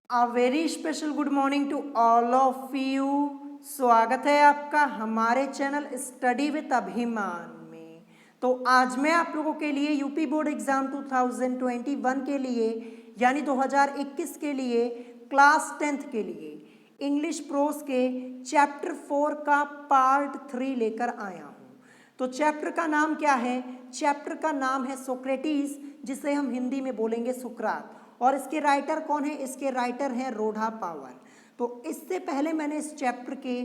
A very special good morning to all of you. स्वागत है आपका हमारे चैनल स्टडी विद अभिमान में। तो आज मैं आप लोगों के लिए यूपी बोर्ड एग्जाम 2021 के लिए यानी 2021 के लिए क्लास 10th के लिए इंग्लिश प्रोस के चैप्टर 4 का पार्ट 3 लेकर आया हूँ। तो चैप्टर का नाम क्या है? चैप्टर का नाम है सोक्रेटिस, जिसे हम हिंदी में बोलेंगे सुकरात। और इसके राइटर कौन है? इसके राइटर हैं रोडा पावर। तो इससे पहले मैंने इस चैप्टर के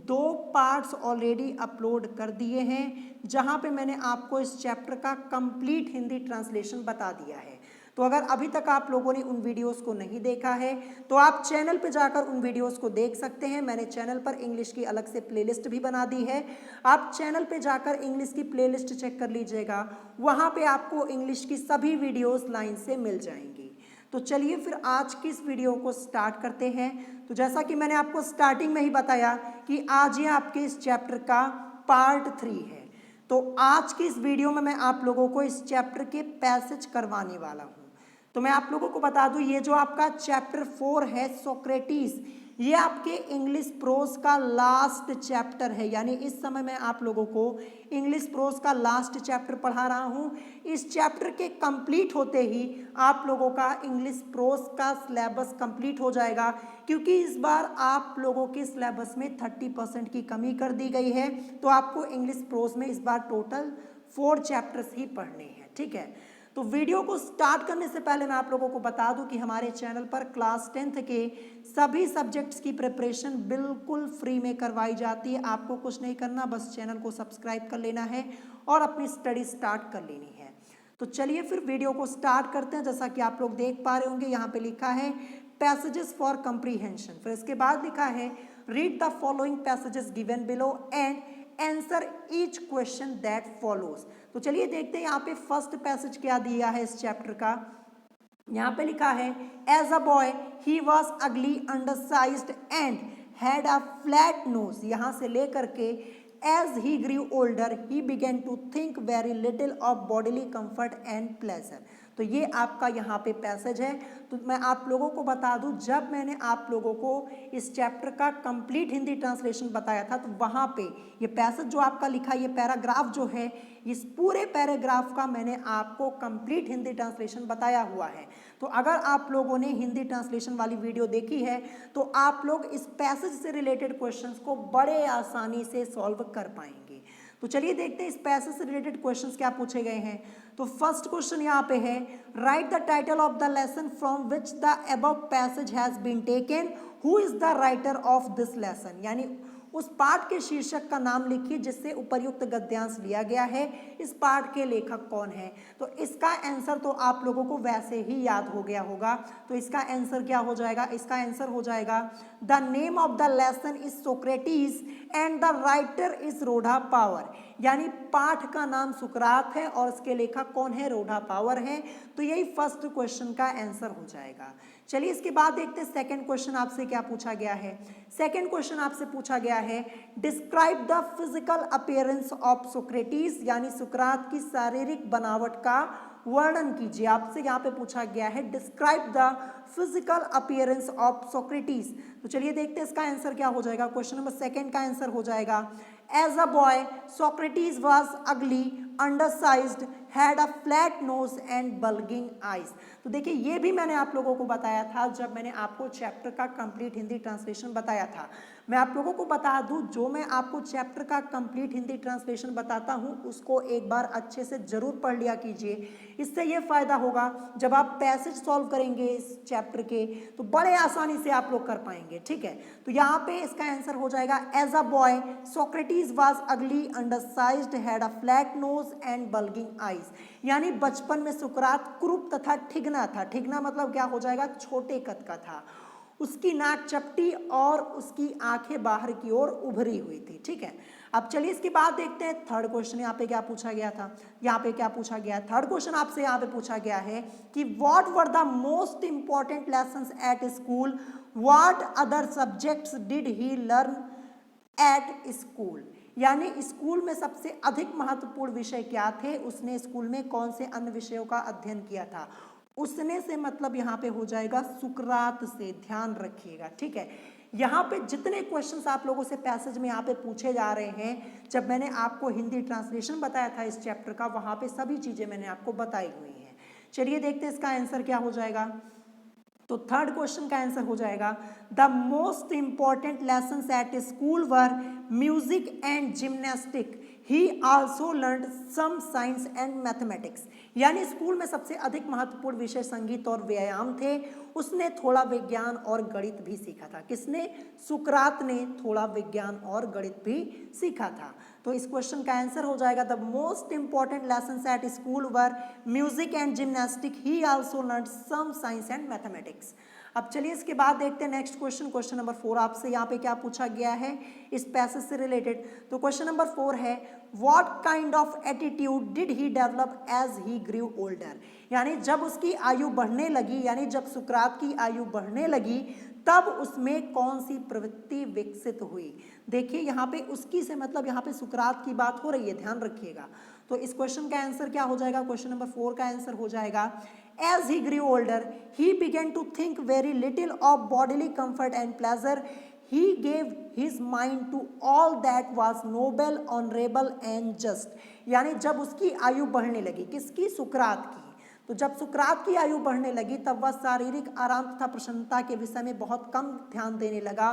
2 पार्ट्स ऑलरेडी अपलोड कर दिए हैं, जहां पे मैंने आपको इस चैप्टर का कंप्लीट हिंदी ट्रांसलेशन बता दिया है। तो अगर अभी तक आप लोगों ने उन वीडियोस को नहीं देखा है तो आप चैनल पे जाकर उन वीडियोस को देख सकते हैं। मैंने चैनल पर इंग्लिश की अलग से प्लेलिस्ट भी बना दी है। आप चैनल पे जाकर इंग्लिश की प्लेलिस्ट चेक कर लीजिएगा, वहाँ पे आपको इंग्लिश की सभी वीडियोस लाइन से मिल जाएंगी। तो चलिए फिर आज की इस वीडियो को स्टार्ट करते हैं। तो जैसा कि मैंने आपको स्टार्टिंग में ही बताया कि आज ये आपके इस चैप्टर का पार्ट 3 है। तो आज की इस वीडियो में मैं आप लोगों को इस चैप्टर के पैसेज करवाने वाला हूँ। तो मैं आप लोगों को बता दूं, ये जो आपका चैप्टर 4 है सोक्रेटिस, ये आपके इंग्लिश प्रोस का लास्ट चैप्टर है। यानी इस समय मैं आप लोगों को इंग्लिश प्रोस का लास्ट चैप्टर पढ़ा रहा हूँ। इस चैप्टर के कंप्लीट होते ही आप लोगों का इंग्लिश प्रोस का सिलेबस कंप्लीट हो जाएगा, क्योंकि इस बार आप लोगों के सिलेबस में 30% की कमी कर दी गई है। तो आपको इंग्लिश प्रोस में इस बार टोटल 4 चैप्टर्स ही पढ़ने हैं। ठीक है, तो वीडियो को स्टार्ट करने से पहले मैं आप लोगों को बता दूं कि हमारे चैनल पर क्लास 10th के सभी सब्जेक्ट्स की प्रिपरेशन बिल्कुल फ्री में करवाई जाती है। आपको कुछ नहीं करना, बस चैनल को सब्सक्राइब कर लेना है और अपनी स्टडी स्टार्ट कर लेनी है। तो चलिए फिर वीडियो को स्टार्ट करते हैं। जैसा कि आप लोग देख पा रहे होंगे, यहाँ पे लिखा है पैसेजेस फॉर कंप्रीहेंशन। फिर इसके बाद लिखा है read the following passages given below and answer each question that follows. तो चलिए देखते हैं यहाँ पे फर्स्ट पैसेज क्या दिया है इस चैप्टर का। यहाँ पे लिखा है as a boy he was ugly undersized and had a flat nose. यहाँ से लेकर के as he grew older he began to think very little of bodily comfort and pleasure. तो ये आपका यहाँ पे पैसेज है। तो मैं आप लोगों को बता दूं, जब मैंने आप लोगों को इस चैप्टर का कंप्लीट हिंदी ट्रांसलेशन बताया था, तो वहाँ पे ये पैसेज जो आपका लिखा, ये पैराग्राफ जो है, इस पूरे पैराग्राफ का मैंने आपको कंप्लीट हिंदी ट्रांसलेशन बताया हुआ है। तो अगर आप लोगों ने हिंदी ट्रांसलेशन वाली वीडियो देखी है तो आप लोग इस पैसेज से रिलेटेड क्वेश्चंस को बड़े आसानी से सॉल्व कर पाएंगे। तो चलिए देखते हैं इस पैसेज से रिलेटेड क्वेश्चंस क्या पूछे गए हैं। तो फर्स्ट क्वेश्चन यहाँ पे है write the title of the lesson from which the above passage has been taken, who is the writer of this lesson. यानी उस पाठ के शीर्षक का नाम लिखिए जिससे उपर्युक्त गद्यांश लिया गया है। इस पाठ के लेखक कौन है? तो इसका आंसर तो आप लोगों को वैसे ही याद हो गया होगा। तो इसका आंसर क्या हो जाएगा? इसका आंसर हो जाएगा the name of the lesson is Socrates and the writer is Rodan power. यानी पाठ का नाम सुकरात है और इसके लेखक कौन है? रोडा पावर है। तो यही फर्स्ट क्वेश्चन का आंसर हो जाएगा। चलिए इसके बाद देखते हैं सेकंड क्वेश्चन आपसे क्या पूछा गया है। सेकंड क्वेश्चन आपसे पूछा गया है describe the physical appearance of Socrates. यानी सुकरात की शारीरिक बनावट का वर्णन कीजिए। आपसे यहाँ पे पूछा गया है describe the physical appearance of Socrates. तो चलिए देखते हैं इसका आंसर क्या हो जाएगा। क्वेश्चन नंबर सेकंड का आंसर हो जाएगा as a boy Socrates was ugly, undersized, had a flat nose and bulging eyes. तो देखिए ये भी मैंने आप लोगों को बताया था जब मैंने आपको चैप्टर का कंप्लीट हिंदी ट्रांसलेशन बताया था। मैं आप लोगों को बता दूं, जो मैं आपको चैप्टर का कंप्लीट हिंदी ट्रांसलेशन बताता हूं उसको एक बार अच्छे से जरूर पढ़ लिया कीजिए। इससे ये फायदा होगा जब आप पैसेज सॉल्व करेंगे इस चैप्टर के तो बड़े आसानी से आप लोग कर पाएंगे। ठीक है, तो यहाँ पे इसका आंसर हो जाएगा as a boy Socrates was ugly, undersized, had a flat nose and bulging eyes. यानी बचपन में सुकरात कुरूप तथा ठिगना था। ठिगना मतलब क्या हो जाएगा? छोटे कद का था। उसकी नाक चपटी और उसकी आंखें बाहर की ओर उभरी हुई थी। ठीक है, अब चलिए इसके बाद देखते हैं थर्ड क्वेश्चन यहाँ पे क्या पूछा गया था। यहाँ पे क्या पूछा गया? थर्ड क्वेश्चन आपसे यहाँ पे पूछा गया है कि what were the most important lessons at school, what other subjects did he learn at school. यानी स्कूल में सबसे अधिक महत्वपूर्ण विषय क्या थे, उसने स्कूल में कौन से अन्य विषयों का अध्ययन किया था, उसने से मतलब यहाँ पे हो जाएगा सुकरात से, ध्यान रखिएगा, ठीक है। यहाँ पे जितने क्वेश्चंस आप लोगों से पैसेज में यहाँ पे पूछे जा रहे हैं, जब मैंने आपको हिंदी ट्रांसलेशन बताया था इस चैप्टर का, वहाँ पे सभी चीज़ें मैंने आपको बताई हुई हैं। चलिए देखते हैं इसका आंसर क्या हो जाएगा। तो थर्ड क्वेश्चन का आंसर हो जाएगा the most important lesson at school were music and gymnastic, he also learn some science and mathematics. यानी स्कूल में सबसे अधिक महत्वपूर्ण विषय संगीत और व्यायाम थे, उसने थोड़ा विज्ञान और गणित भी सीखा था। किसने? सुकरात ने थोड़ा विज्ञान और गणित भी सीखा था। तो इस क्वेश्चन का आंसर हो जाएगा the most important lesson at school were music and gymnastic, he also learn some science and mathematics. अब चलिए इसके बाद देखते हैं नेक्स्ट क्वेश्चन, क्वेश्चन नंबर 4 आपसे यहाँ पे क्या पूछा गया है इस पैसेज से रिलेटेड। तो क्वेश्चन नंबर 4 है what kind of attitude did he develop as he grew older. यानी जब उसकी आयु बढ़ने लगी, यानी जब सुकरात की आयु बढ़ने लगी, तब उसमें कौन सी प्रवृत्ति विकसित हुई। देखिए यहाँ पे उसकी से मतलब यहाँ पे सुकरात की बात हो रही है, ध्यान रखिएगा। तो इस क्वेश्चन का आंसर क्या हो जाएगा, क्वेश्चन नंबर 4 का आंसर हो जाएगा as he grew older he began to think very little of bodily comfort and pleasure, he gave his mind to all that was noble, honorable and just। यानी जब उसकी आयु बढ़ने लगी, किसकी? सुकरात की। तो जब सुकरात की आयु बढ़ने लगी तब वह शारीरिक आराम तथा प्रसन्नता के विषय में बहुत कम ध्यान देने लगा।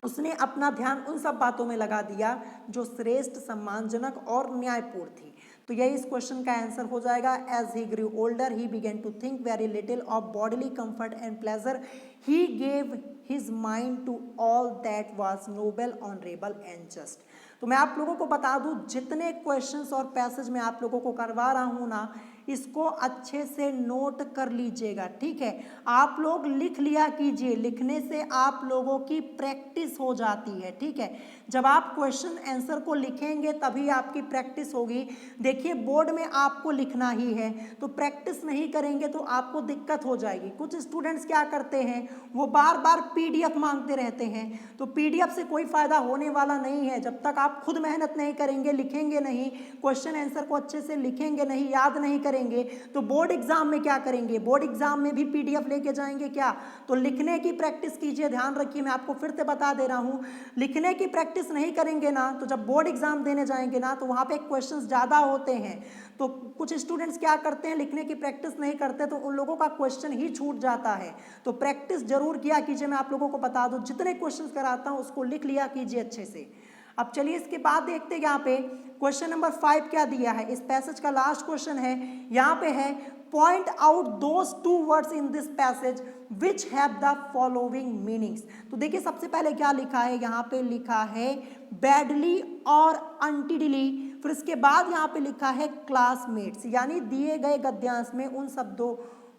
उसने अपना ध्यान उन सब बातों में लगा दिया जो श्रेष्ठ, सम्मानजनक और न्यायपूर्ण थी। तो यही इस क्वेश्चन का आंसर हो जाएगा as he grew older he began to think very little of bodily comfort and pleasure, he gave his mind to all that was noble, honourable and just. तो मैं आप लोगों को बता दूं, जितने क्वेश्चंस और पैसेज मैं आप लोगों को करवा रहा हूं ना, इसको अच्छे से नोट कर लीजिएगा, ठीक है। आप लोग लिख लिया कीजिए, लिखने से आप लोगों की प्रैक्टिस हो जाती है, ठीक है। जब आप क्वेश्चन आंसर को लिखेंगे तभी आपकी प्रैक्टिस होगी। देखिए बोर्ड में आपको लिखना ही है, तो प्रैक्टिस नहीं करेंगे तो आपको दिक्कत हो जाएगी। कुछ स्टूडेंट्स क्या करते हैं, वो बार बार पीडीएफ मांगते रहते हैं, तो पीडीएफ से कोई फायदा होने वाला नहीं है। जब तक आप खुद मेहनत नहीं करेंगे, लिखेंगे नहीं, क्वेश्चन आंसर को अच्छे से लिखेंगे नहीं, याद नहीं करेंगे, तो बोर्ड एग्जाम में क्या करेंगे? बोर्ड एग्जाम में भी पीडीएफ लेके जाएंगे क्या? तो लिखने की प्रैक्टिस कीजिए। ध्यान रखिए, मैं आपको फिर से बता दे रहा हूं, लिखने की प्रैक्टिस नहीं करेंगे ना, तो जब बोर्ड एग्जाम देने जाएंगे ना, तो वहां पे क्वेश्चंस ज्यादा होते हैं। तो कुछ स्टूडेंट्स क्या करते हैं, लिखने की प्रैक्टिस नहीं करते, तो उन लोगों का क्वेश्चन ही छूट जाता है। तो प्रैक्टिस जरूर किया कीजिए। मैं आप लोगों को बता दूं, जितने क्वेश्चन कराता हूं उसको लिख लिया कीजिए अच्छे से। अब चलिए इसके बाद देखते हैं यहाँ पे क्वेश्चन नंबर 5 क्या दिया है। इस पैसेज का लास्ट क्वेश्चन है, यहाँ पे है point out those 2 words in this passage which have the following meanings. तो देखिए सबसे पहले क्या लिखा है, यहाँ पे लिखा है बैडली और अनटिडली, फिर इसके बाद यहाँ पे लिखा है क्लासमेट्स। यानी दिए गए गद्यांश में उन शब्दों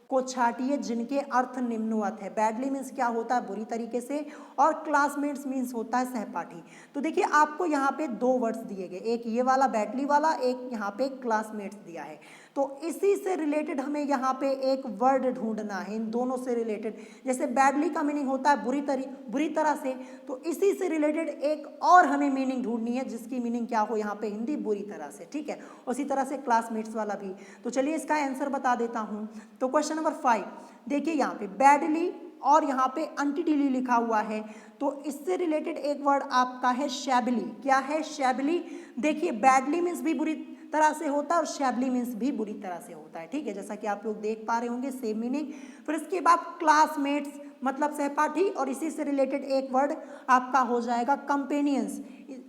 को छाटिए जिनके अर्थ निम्नवत है। बैडली मीन्स क्या होता है? बुरी तरीके से, और क्लासमेट्स मीन्स होता है सहपाठी। तो देखिए आपको यहाँ पे 2 वर्ड्स दिए गए, एक ये वाला बैडली वाला, एक यहाँ पे क्लासमेट्स दिया है। तो इसी से रिलेटेड हमें यहाँ पे एक वर्ड ढूंढना है, इन दोनों से रिलेटेड। जैसे बैडली का मीनिंग होता है बुरी तरह से, तो इसी से रिलेटेड एक और हमें मीनिंग ढूंढनी है जिसकी मीनिंग क्या हो यहाँ पे हिंदी बुरी तरह से, ठीक है। उसी तरह से क्लासमेट्स वाला भी। तो चलिए इसका आंसर बता देता हूँ। तो क्वेश्चन नंबर 5 देखिए, यहाँ पे बैडली और यहाँ पे अनटिडली लिखा हुआ है, तो इससे रिलेटेड एक वर्ड आपका है शैबली। क्या है? शैबली। देखिए बैडली मीन्स भी बुरी तरह से होता है और शैबली मीन्स भी बुरी तरह से होता है, ठीक है, जैसा कि आप लोग देख पा रहे होंगे, सेम मीनिंग। फिर इसके बाद क्लासमेट्स मतलब सहपाठी, और इसी से रिलेटेड एक वर्ड आपका हो जाएगा कंपेनियंस।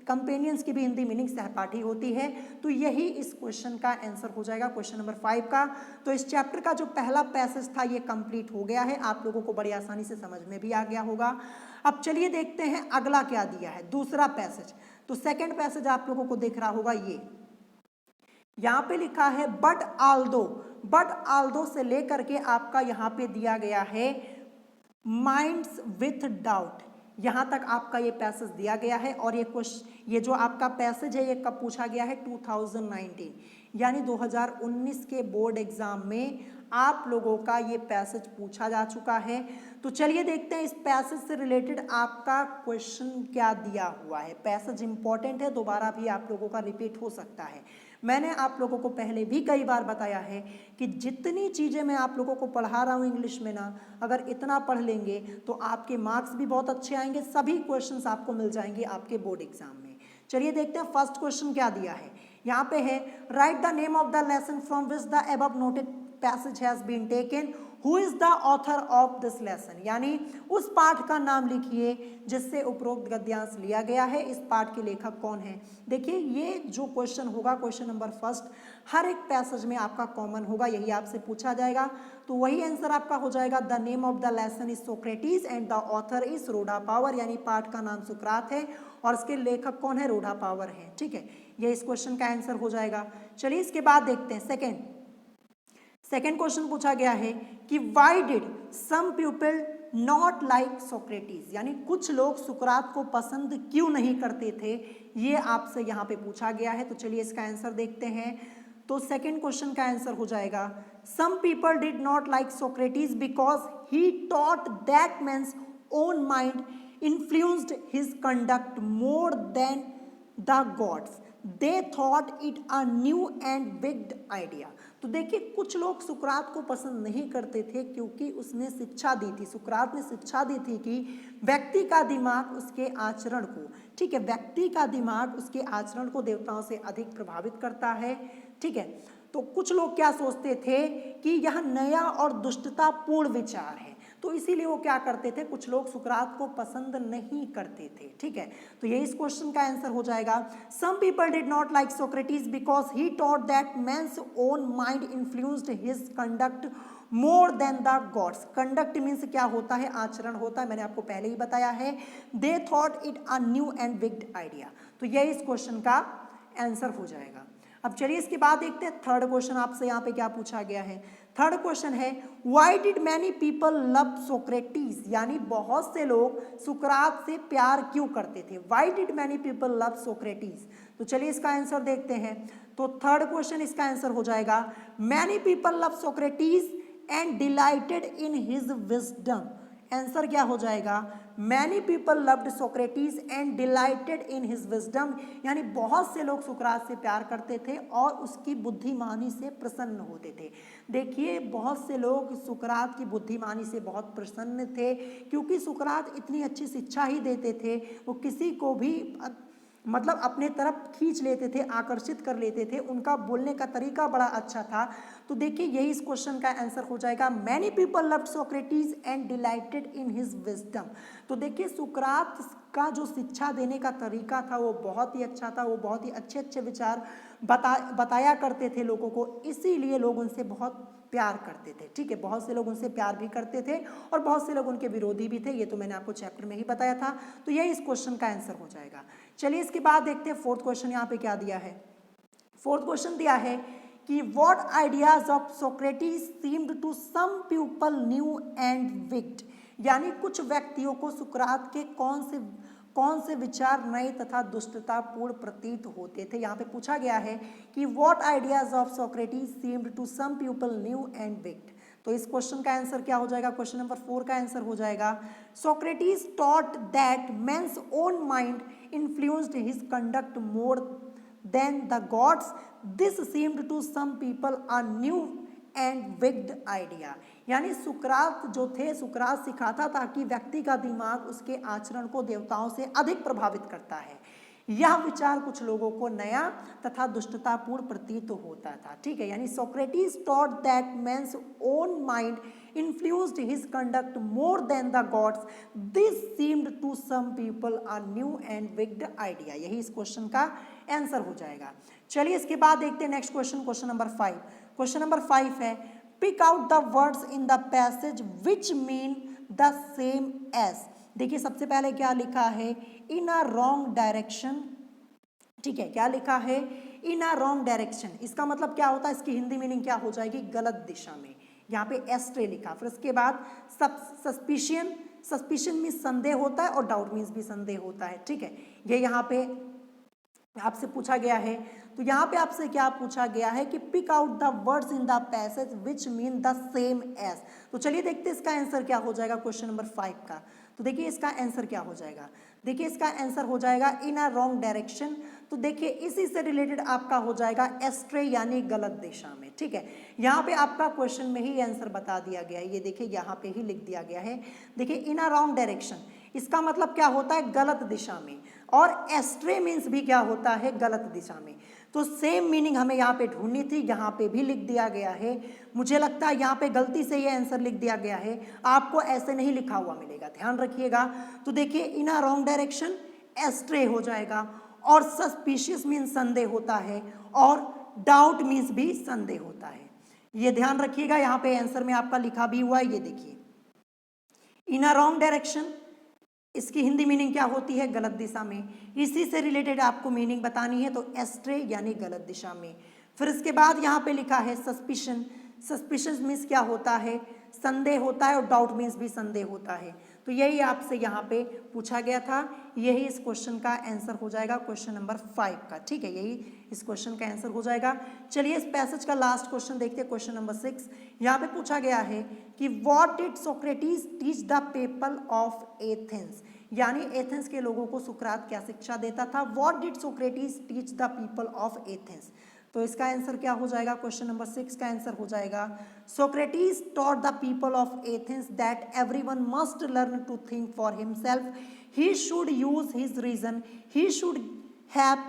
कंपेनियंस की भी हिंदी मीनिंग सहपाठी होती है। तो यही इस क्वेश्चन का आंसर हो जाएगा, क्वेश्चन नंबर 5 का। तो इस चैप्टर का जो पहला पैसेज था ये कंप्लीट हो गया है, आप लोगों को बड़ी आसानी से समझ में भी आ गया होगा। अब चलिए देखते हैं अगला क्या दिया है, दूसरा पैसेज। तो सेकेंड पैसेज आप लोगों को दिख रहा होगा, ये यहाँ पे लिखा है बट आल्दो से लेकर के आपका यहाँ पे दिया गया है माइंड्स विथ डाउट। यहां तक आपका ये पैसेज दिया गया है, और ये जो आपका पैसेज है ये कब पूछा गया है? 2019, यानी 2019 के बोर्ड एग्जाम में आप लोगों का ये पैसेज पूछा जा चुका है। तो चलिए देखते हैं इस पैसेज से रिलेटेड आपका क्वेश्चन क्या दिया हुआ है। पैसेज इंपॉर्टेंट है, दोबारा भी आप लोगों का रिपीट हो सकता है। मैंने आप लोगों को पहले भी कई बार बताया है कि जितनी चीज़ें मैं आप लोगों को पढ़ा रहा हूँ इंग्लिश में ना, अगर इतना पढ़ लेंगे तो आपके मार्क्स भी बहुत अच्छे आएंगे, सभी क्वेश्चंस आपको मिल जाएंगे आपके बोर्ड एग्जाम में। चलिए देखते हैं फर्स्ट क्वेश्चन क्या दिया है। यहाँ पे है write the name of the lesson from which the above noted passage has been taken, who is the author of this lesson, यानी उस पाठ का नाम लिखिए जिससे उपरोक्त गद्यांश लिया गया है, इस पाठ के लेखक कौन है। देखिए ये जो क्वेश्चन होगा, क्वेश्चन नंबर फर्स्ट, हर एक पैसेज में आपका कॉमन होगा, यही आपसे पूछा जाएगा, तो वही आंसर आपका हो जाएगा the name of the lesson is Socrates and the author is Rodan power, यानी पाठ का नाम सुकरात है और इसके लेखक कौन है, रोडा पावर है। ठीक है, ये इस क्वेश्चन का आंसर हो जाएगा। चलिए इसके बाद देखते हैं सेकेंड क्वेश्चन पूछा गया है कि why did some people not like Socrates, यानी कुछ लोग सुकरात को पसंद क्यों नहीं करते थे, ये आपसे यहाँ पे पूछा गया है। तो चलिए इसका आंसर देखते हैं। तो सेकेंड क्वेश्चन का आंसर हो जाएगा some people did not like Socrates because he taught that man's own mind influenced his conduct more than the gods, they thought it a new and big idea. तो देखिए कुछ लोग सुकरात को पसंद नहीं करते थे क्योंकि उसने शिक्षा दी थी, सुकरात ने शिक्षा दी थी कि व्यक्ति का दिमाग उसके आचरण को, ठीक है, व्यक्ति का दिमाग उसके आचरण को देवताओं से अधिक प्रभावित करता है। ठीक है, तो कुछ लोग क्या सोचते थे कि यह नया और दुष्टतापूर्ण विचार है, तो इसीलिए वो क्या करते थे, कुछ लोग सुकरात को पसंद नहीं करते थे। ठीक है, तो ये इस क्वेश्चन का आंसर हो जाएगा some people did not like Socrates because he taught that man's own mind influenced his conduct more than the gods. Conduct means क्या होता है, आचरण होता है, मैंने आपको पहले ही बताया है। दे thought it a new and big idea, तो ये इस क्वेश्चन का आंसर हो जाएगा। अब चलिए इसके बाद देखते हैं थर्ड क्वेश्चन आपसे यहाँ पे क्या पूछा गया है। थर्ड क्वेश्चन है why did many people love Socrates, यानी बहुत से लोग सुकरात से प्यार क्यों करते थे। Why did many people love Socrates, तो चलिए इसका आंसर देखते हैं। तो थर्ड क्वेश्चन इसका आंसर हो जाएगा many people love Socrates and dilated in his wisdom. Answer क्या हो जाएगा, many people loved Socrates and dilated in his wisdom, यानी बहुत से लोग सुकरात से प्यार करते थे और उसकी बुद्धिमानी से प्रसन्न होते थे। देखिए बहुत से लोग सुकरात की बुद्धिमानी से बहुत प्रसन्न थे क्योंकि सुकरात इतनी अच्छी शिक्षा ही देते थे, वो किसी को भी मतलब अपने तरफ खींच लेते थे, आकर्षित कर लेते थे, उनका बोलने का तरीका बड़ा अच्छा था। तो देखिए यही इस क्वेश्चन का आंसर हो जाएगा many people loved Socrates and dilated in his wisdom. तो देखिए सुकरात का जो शिक्षा देने का तरीका था वो बहुत ही अच्छा था, वो बहुत ही अच्छे अच्छे विचार बताया करते थे लोगों को, इसीलिए लोग उनसे बहुत प्यार करते थे। ठीक है, बहुत से लोग उनसे प्यार भी करते थे और बहुत से लोग उनके विरोधी भी थे, ये तो मैंने आपको चैप्टर में ही बताया था। तो ये इस क्वेश्चन का आंसर हो जाएगा। चलिए इसके बाद देखते हैं फोर्थ क्वेश्चन यहाँ पे क्या दिया है। फोर्थ क्वेश्चन दिया है कि what ideas of Socrates seemed to some people new and wicked, यानी कुछ व्यक्तियों को सुकरात के कौन से विचार नए तथा दुष्टतापूर्ण प्रतीत होते थे। यहाँ पे पूछा गया है कि what ideas of Socrates seemed to some people new and wicked, तो इस क्वेश्चन का आंसर क्या हो जाएगा, क्वेश्चन नंबर 4 का आंसर हो जाएगा Socrates taught that man's own mind influenced his conduct more than the gods, this seemed to some people a new and wicked idea, यानी सुकरात जो थे, सुकरात सिखाता था कि व्यक्ति का दिमाग उसके आचरण को देवताओं से अधिक प्रभावित करता है। यह विचार कुछ लोगों को नया तथा दुष्टतापूर्ण प्रतीत होता था। ठीक है, यानी Socrates taught that man's own mind influenced his conduct more than the gods, this seemed to some people a new and wicked idea, यही इस क्वेश्चन का आंसर हो जाएगा। चलिए इसके बाद देखते हैं next question, question number 5। Question number 5 है pick out the words in the passage which mean the same as. देखिए सबसे पहले क्या लिखा है, इन अ रॉन्ग डायरेक्शन। ठीक है, क्या लिखा है, इन अ रॉन्ग डायरेक्शन, इसका मतलब क्या होता है, इसकी हिंदी मीनिंग क्या हो जाएगी, गलत दिशा में। यहाँ पे एस्ट्रे लिखा, फिर उसके बाद सस्पिशियन, सस्पिशियन मीन्स संदेह होता है और डाउट मीन्स भी संदेह होता है। ठीक है, ये यहाँ पे आपसे पूछा गया है। तो तो यहाँ पे आपसे क्या पूछा गया है कि pick out the words in the passage which mean the same as. तो चलिए देखते हैं इसका आंसर क्या हो जाएगा क्वेश्चन नंबर 5 का। तो देखिए इसका आंसर क्या हो जाएगा, देखिए इसका आंसर हो जाएगा इन अ रॉन्ग डायरेक्शन। तो देखिए इसी से रिलेटेड आपका हो जाएगा एस्ट्रे यानी गलत दिशा में, ठीक है। यहाँ पे आपका क्वेश्चन में ही आंसर बता दिया गया है, ये देखिए यहाँ पे ही लिख दिया गया है। देखिए इन अ रॉन्ग डायरेक्शन इसका मतलब क्या होता है, गलत दिशा में, और एस्ट्रे मीन्स भी क्या होता है, गलत दिशा में। तो सेम मीनिंग हमें यहाँ पे ढूंढनी थी, यहाँ पे भी लिख दिया गया है। मुझे लगता है यहाँ पे गलती से ये आंसर लिख दिया गया है, आपको ऐसे नहीं लिखा हुआ मिलेगा, ध्यान रखिएगा। तो देखिए in a wrong direction ashtray हो जाएगा, और सस्पिशियस मीन्स संदेह होता है, और डाउट मीन्स भी संदेह होता है। ये ध्यान रखिएगा, यहाँ पे आंसर में आपका लिखा भी हुआ है, ये देखिए इन अ रॉन्ग डायरेक्शन इसकी हिंदी मीनिंग क्या होती है, गलत दिशा में। इसी से रिलेटेड आपको मीनिंग बतानी है, तो एस्ट्रे यानी गलत दिशा में। फिर इसके बाद यहाँ पे लिखा है सस्पिशन, सस्पिशन मीन्स क्या होता है, संदेह होता है, और डाउट मीन्स भी संदेह होता है। तो यही आपसे यहाँ पे पूछा गया था, यही इस क्वेश्चन का आंसर हो जाएगा क्वेश्चन नंबर 5 का, ठीक है, यही इस क्वेश्चन का आंसर हो जाएगा। चलिए इस पैसेज का लास्ट क्वेश्चन देखते हैं, क्वेश्चन नंबर 6। यहाँ पे पूछा गया है कि what did Socrates teach the people of Athens, यानी एथेंस के लोगों को सुकरात क्या शिक्षा देता था। What did Socrates teach the people of Athens, तो इसका आंसर क्या हो जाएगा, क्वेश्चन नंबर 6 का आंसर हो जाएगा Socrates taught the people of Athens that everyone must learn to think for himself, he should use his reason, he should have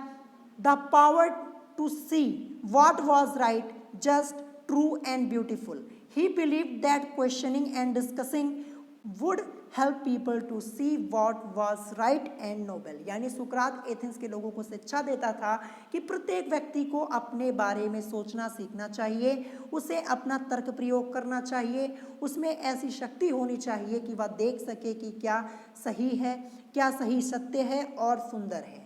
the power to see what was right, just, true and beautiful. He believed that questioning and discussing would help people to see what was right and noble, यानी सुकरात Athens के लोगों को शिक्षा देता था कि प्रत्येक व्यक्ति को अपने बारे में सोचना सीखना चाहिए, उसे अपना तर्क प्रयोग करना चाहिए, उसमें ऐसी शक्ति होनी चाहिए कि वह देख सके कि क्या सही है, क्या सही सत्य है और सुंदर है।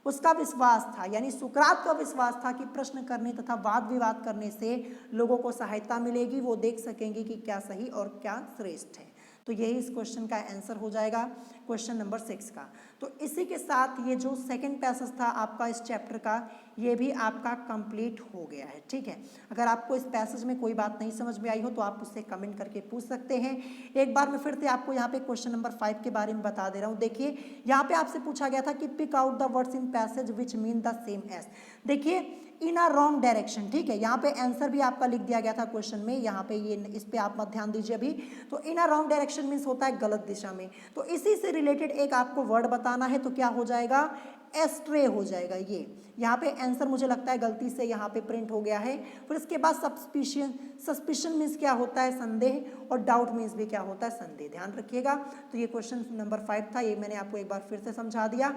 उसका विश्वास था, यानी सुकरात का विश्वास था कि प्रश्न करने तथा वाद विवाद करने से लोगों को सहायता मिलेगी, वो देख सकेंगे कि क्या सही और क्या श्रेष्ठ है। तो यही इस क्वेश्चन का आंसर हो जाएगा क्वेश्चन नंबर 6 का। तो इसी के साथ ये जो सेकंड पैसेज था आपका इस चैप्टर का, ये भी आपका कंप्लीट हो गया है, ठीक है। अगर आपको इस पैसेज में कोई बात नहीं समझ में आई हो तो आप उससे कमेंट करके पूछ सकते हैं। एक बार मैं फिर से आपको यहाँ पे क्वेश्चन नंबर 5 के बारे में बता दे रहा हूँ। देखिए यहाँ पे आपसे पूछा गया था कि pick out the words in passage which mean the same as. देखिए इन अ रॉन्ग डायरेक्शन, ठीक है, यहाँ पे आंसर भी आपका लिख दिया गया था क्वेश्चन में, यहाँ पे ये इस पे आप मत ध्यान दीजिए अभी। तो इन अ रॉन्ग डायरेक्शन मीन्स होता है गलत दिशा में। तो इसी से रिलेटेड एक आपको वर्ड बताना है, तो क्या हो जाएगा, एस्ट्रे हो जाएगा। ये यहाँ पे आंसर मुझे लगता है गलती से यहाँ पे प्रिंट हो गया है। फिर इसके बाद सस्पिशन, सस्पिशन मीन्स क्या होता है, संदेह, और डाउट मीन्स भी क्या होता है, संदेह, ध्यान रखिएगा। तो ये क्वेश्चन नंबर 5 था, ये मैंने आपको एक बार फिर से समझा दिया।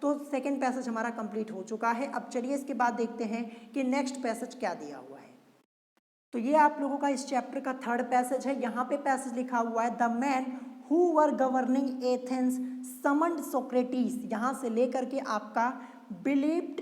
तो सेकेंड पैसेज हमारा कंप्लीट हो चुका है। अब चलिए इसके बाद देखते हैं कि नेक्स्ट पैसेज क्या दिया हुआ है। तो ये आप लोगों का इस चैप्टर का थर्ड पैसेज है। यहाँ पे पैसेज लिखा हुआ है the man who were governing Athens summoned Socrates, यहाँ से लेकर के आपका बिलीव्ड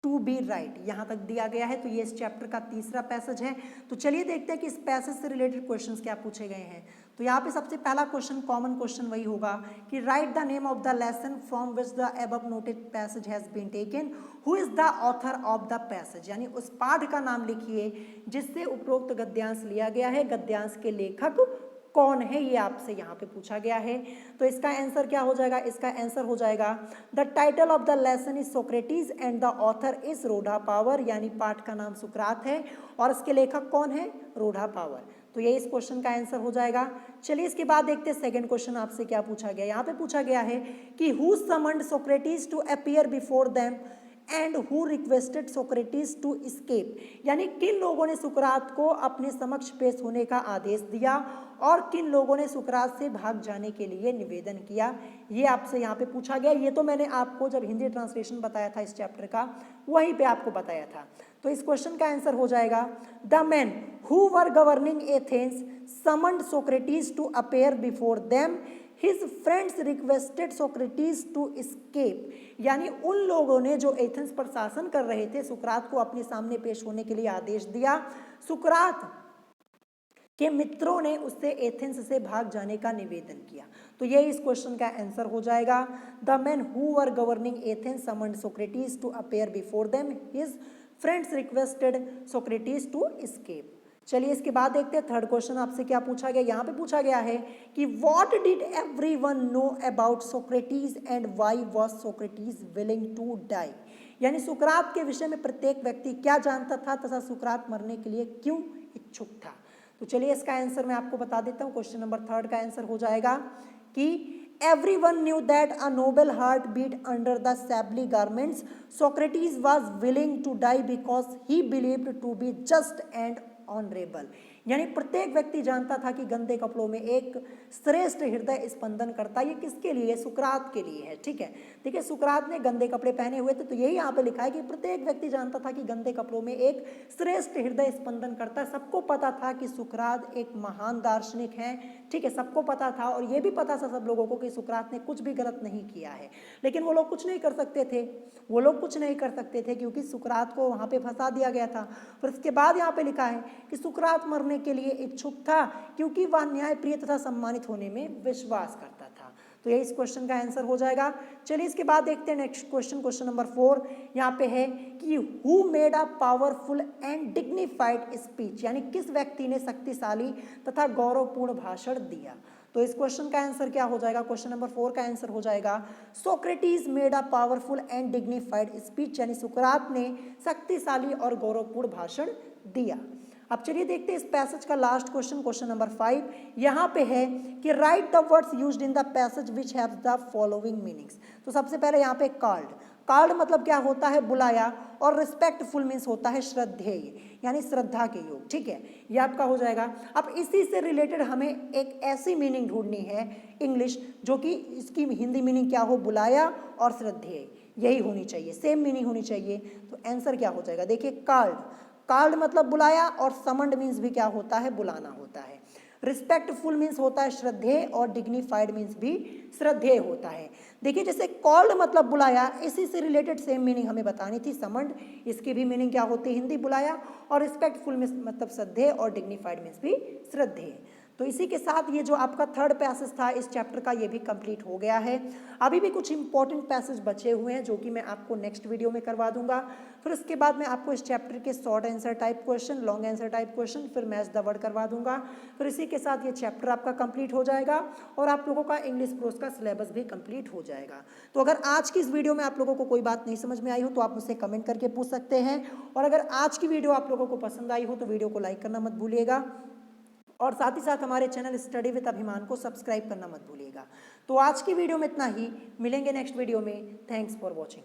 टू बी राइट, यहाँ तक दिया गया है। तो ये इस चैप्टर का तीसरा पैसेज है। तो चलिए देखते हैं कि इस पैसेज से रिलेटेड क्वेश्चंस क्या पूछे गए हैं। तो यहाँ पे सबसे पहला क्वेश्चन, कॉमन क्वेश्चन वही होगा कि write the name of the lesson from which the above noted passage has been taken, who is the author of the passage, यानी उस पाठ का नाम लिखिए जिससे उपरोक्त गद्यांश लिया गया है, गद्यांश के लेखक कौन है, ये आपसे यहाँ पे पूछा गया है। तो इसका आंसर क्या हो जाएगा, इसका आंसर हो जाएगा the title of the lesson is Socrates and the author is Rodan power, यानी पाठ का नाम सुकरात है और इसके लेखक कौन है, रोडा पावर। तो ये इस क्वेश्चन का आंसर हो जाएगा। चलिए इसके बाद देखते हैं सेकंड क्वेश्चन आपसे क्या पूछा गया। यहाँ पे पूछा गया है कि who summoned Socrates to appear before them and who requested Socrates to escape, यानी किन लोगों ने सुकरात को अपने समक्ष पेश होने का आदेश दिया और किन लोगों ने सुकरात से भाग जाने के लिए निवेदन किया, ये आपसे यहाँ पे पूछा गया। ये तो मैंने आपको जब हिंदी ट्रांसलेशन बताया था इस चैप्टर का, वहीं पे आपको बताया था। तो इस क्वेश्चन का आंसर हो जाएगा the man who were governing Athens summoned Socrates to appear before them, his friends requested Socrates to escape, यानी उन लोगों ने जो एथेंस पर शासन कर रहे थे सुकरात को अपने सामने पेश होने के लिए आदेश दिया। सुकरात के मित्रों ने उससे एथेंस से भाग जाने का निवेदन किया। तो ये इस क्वेश्चन का आंसर हो जाएगा the man who were governing Athens summoned Socrates to appear before them, his friends requested Socrates to escape. चलिए इसके बाद देखते हैं थर्ड क्वेश्चन आपसे क्या पूछा गया। यहाँ पे पूछा गया है कि what did everyone know about Socrates and why was Socrates willing to die. यानी सुकरात के विषय में प्रत्येक व्यक्ति क्या जानता था तथा सुकरात मरने के लिए क्यों इच्छुक था। तो चलिए इसका आंसर मैं आपको बता देता हूँ। क्वेश्चन नंबर थर्ड का आंसर हो जाएगा कि everyone knew that a noble heart beat under the shabbily garments. Socrates was willing to die because he believed to be just and honourable. यानी प्रत्येक व्यक्ति जानता था कि गंदे कपड़ों में एक श्रेष्ठ हृदय स्पंदन करता। ये किसके लिए? सुकरात के लिए है। ठीक है, देखिए सुकरात ने गंदे कपड़े पहने हुए थे, तो यही यहाँ पे लिखा है कि प्रत्येक व्यक्ति जानता था कि गंदे कपड़ों में एक श्रेष्ठ हृदय स्पंदन करता है। सबको पता था कि सुकरात एक महान दार्शनिक है। ठीक है, सबको पता था और ये भी पता था सब लोगों को कि सुकरात ने कुछ भी गलत नहीं किया है। लेकिन वो लोग कुछ नहीं कर सकते थे, वो लोग कुछ नहीं कर सकते थे क्योंकि सुकरात को वहाँ पे फंसा दिया गया था। फिर इसके बाद यहाँ पे लिखा है कि सुकरात मरने के लिए इच्छुक था क्योंकि वह न्यायप्रिय तथा सम्मानित होने में विश्वास करता था। तो ये इस क्वेश्चन का आंसर हो जाएगा। चलिए इसके बाद देखते हैं नेक्स्ट क्वेश्चन, क्वेश्चन नंबर 4 यहाँ पे है कि who made a powerful and dignified speech. यानी किस व्यक्ति ने शक्तिशाली तथा गौरवपूर्ण भाषण दिया। तो इस क्वेश्चन का आंसर क्या हो जाएगा? क्वेश्चन नंबर 4 का आंसर हो जाएगा Socrates made a powerful and dignified speech. यानी सुकरात ने शक्तिशाली और गौरवपूर्ण भाषण दिया। अब चलिए देखते हैं इस पैसेज का लास्ट क्वेश्चन, क्वेश्चन नंबर 5 यहाँ पे है कि write the words used in the passage which have the following meanings. तो सबसे पहले यहाँ पे कॉल्ड, कॉल्ड मतलब क्या होता है? बुलाया, और रिस्पेक्टफुल मीन्स होता है श्रद्धेय, यानी श्रद्धा के योग। ठीक है, ये आपका हो जाएगा। अब इसी से रिलेटेड हमें एक ऐसी मीनिंग ढूंढनी है इंग्लिश जो कि इसकी हिंदी मीनिंग क्या हो? बुलाया और श्रद्धेय, यही होनी चाहिए, सेम मीनिंग होनी चाहिए। तो आंसर क्या हो जाएगा? देखिए कॉल्ड, कॉल्ड मतलब बुलाया, और समन्ड मीन्स भी क्या होता है? बुलाना होता है। रिस्पेक्टफुल मीन्स होता है श्रद्धेय, और डिग्निफाइड मीन्स भी श्रद्धेय होता है। देखिए जैसे कॉल्ड मतलब बुलाया, इसी से रिलेटेड सेम मीनिंग हमें बतानी थी समन्ड, इसकी भी मीनिंग क्या होती है? हिंदी बुलाया, और रिस्पेक्टफुल मीन्स मतलब श्रद्धेय, और डिग्निफाइड मीन्स भी श्रद्धेय। तो इसी के साथ ये जो आपका थर्ड पैसेज था इस चैप्टर का, ये भी कंप्लीट हो गया है। अभी भी कुछ इंपॉर्टेंट पैसेज बचे हुए हैं जो कि मैं आपको नेक्स्ट वीडियो में करवा दूंगा। फिर उसके बाद मैं आपको इस चैप्टर के short answer type question, long answer type question, फिर मैच द वर्ड करवा दूंगा। फिर इसी के साथ ये चैप्टर आपका कंप्लीट हो जाएगा और आप लोगों का इंग्लिश प्रोस का सिलेबस भी कंप्लीट हो जाएगा। तो अगर आज की इस वीडियो में आप लोगों को कोई बात नहीं समझ में आई हो तो आप मुझसे कमेंट करके पूछ सकते हैं। और अगर आज की वीडियो आप लोगों को पसंद आई हो तो वीडियो को लाइक करना मत भूलिएगा, और साथ ही साथ हमारे चैनल स्टडी विद अभिमान को सब्सक्राइब करना मत भूलिएगा। तो आज की वीडियो में इतना ही, मिलेंगे नेक्स्ट वीडियो में। Thanks for watching.